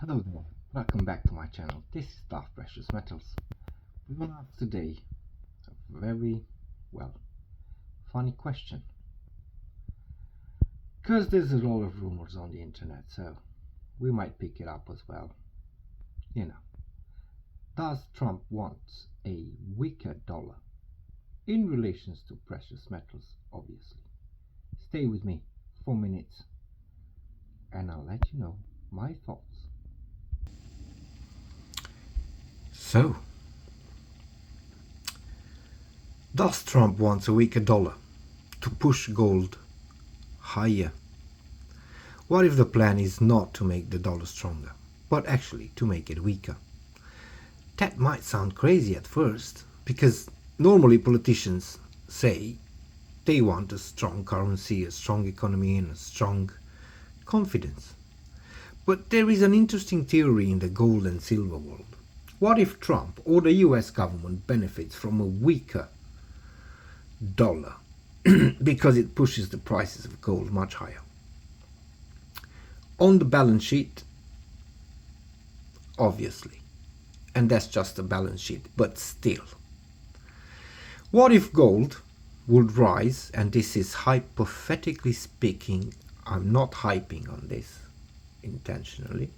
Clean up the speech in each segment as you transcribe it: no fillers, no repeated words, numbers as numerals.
Hello there, welcome back to my channel. This is Stuff Precious Metals. We will ask today a very, funny question. Because there's a lot of rumors on the internet, so we might pick it up as well. Does Trump want a weaker dollar? In relations to precious metals, obviously. Stay with me 4 minutes and I'll let you know my thoughts. So, does Trump want a weaker dollar to push gold higher? What if the plan is not to make the dollar stronger, but actually to make it weaker? That might sound crazy at first, because normally politicians say they want a strong currency, a strong economy, and a strong confidence. But there is an interesting theory in the gold and silver world. What if Trump or the US government benefits from a weaker dollar because it pushes the prices of gold much higher? On the balance sheet, obviously, and that's just a balance sheet, but still. What if gold would rise, and this is hypothetically speaking, I'm not hyping on this intentionally.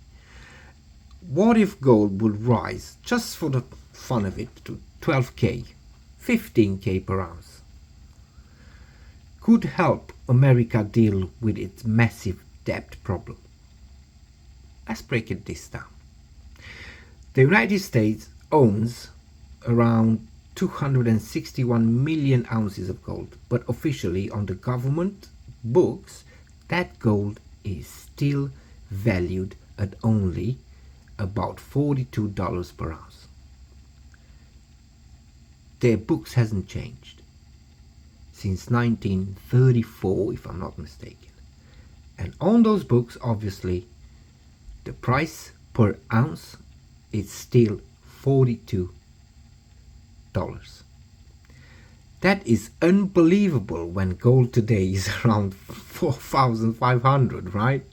What if gold would rise, just for the fun of it, to 12k, 15k per ounce? Could help America deal with its massive debt problem. Let's break this down. The United States owns around 261 million ounces of gold, but officially on the government books, that gold is still valued at only about $42 per ounce. Their books hasn't changed since 1934, if I'm not mistaken. And on those books, obviously, the price per ounce is still $42. That is unbelievable when gold today is around 4,500, right?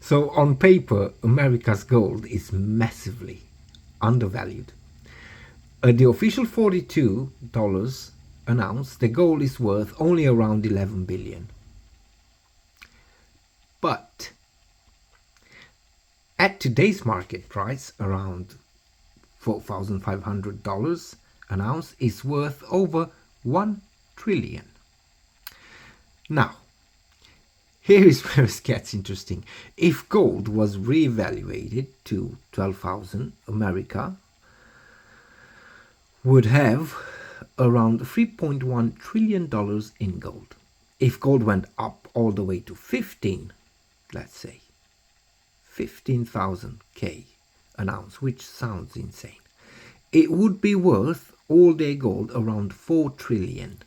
So on paper, America's gold is massively undervalued. At the official $42 an ounce, the gold is worth only around 11 billion. But at today's market price, around $4,500 an ounce is worth over 1 trillion. Now, here is where it gets interesting. If gold was reevaluated to 12,000, America would have around $3.1 trillion in gold. If gold went up all the way to 15, let's say 15,000 K an ounce, which sounds insane, it would be worth all their gold around 4 trillion.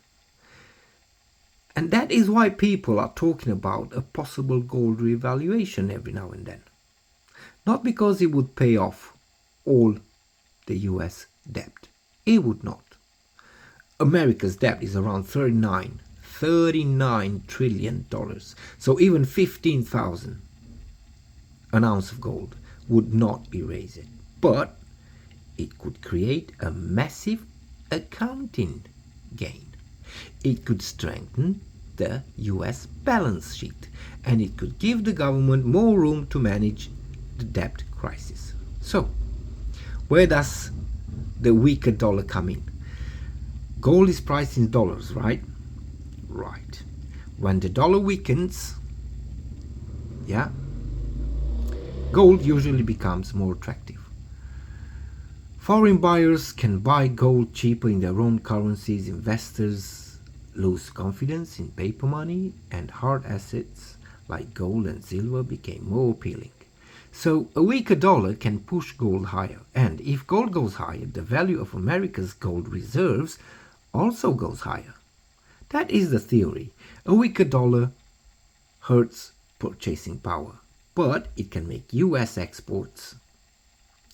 And that is why people are talking about a possible gold revaluation every now and then. Not because it would pay off all the US debt. It would not. America's debt is around $39 trillion. So even 15,000 an ounce of gold would not erase it. But it could create a massive accounting gain. It could strengthen the US balance sheet, and it could give the government more room to manage the debt crisis. So, where does the weaker dollar come in? Gold is priced in dollars, right? Right. When the dollar weakens, gold usually becomes more attractive. Foreign buyers can buy gold cheaper in their own currencies. Investors lose confidence in paper money, and hard assets like gold and silver became more appealing. So a weaker dollar can push gold higher, and if gold goes higher, the value of America's gold reserves also goes higher. That is the theory. A weaker dollar hurts purchasing power, but it can make US exports,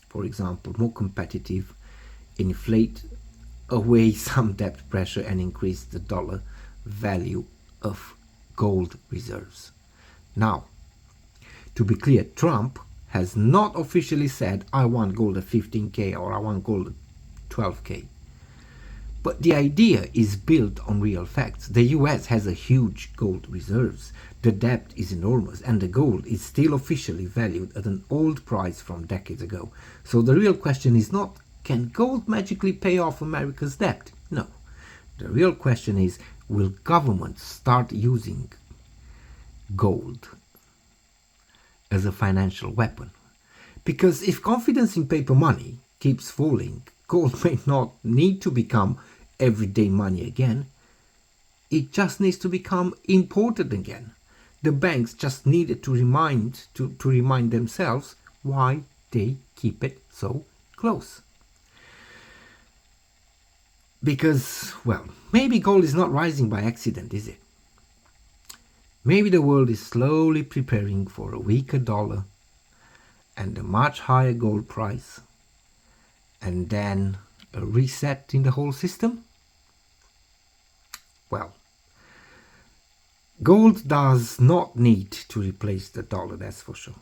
for example, more competitive, inflate away some debt pressure, and increase the dollar value of gold reserves. Now, to be clear, Trump has not officially said, I want gold at 15K or I want gold at 12K. But the idea is built on real facts. The US has a huge gold reserves. The debt is enormous and the gold is still officially valued at an old price from decades ago. So the real question is not, can gold magically pay off America's debt? No. The real question is, will governments start using gold as a financial weapon? Because if confidence in paper money keeps falling, gold may not need to become everyday money again. It just needs to become important again. The banks just needed to remind themselves why they keep it so close. Because, well, maybe gold is not rising by accident, is it? Maybe the world is slowly preparing for a weaker dollar and a much higher gold price, and then a reset in the whole system? Well, gold does not need to replace the dollar, that's for sure.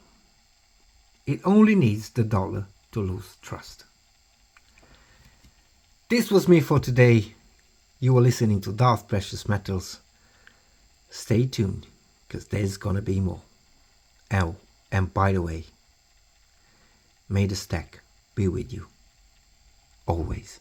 It only needs the dollar to lose trust. This was me for today. You were listening to Darth Precious Metals. Stay tuned, because there's gonna be more. Oh, and by the way, may the stack be with you always.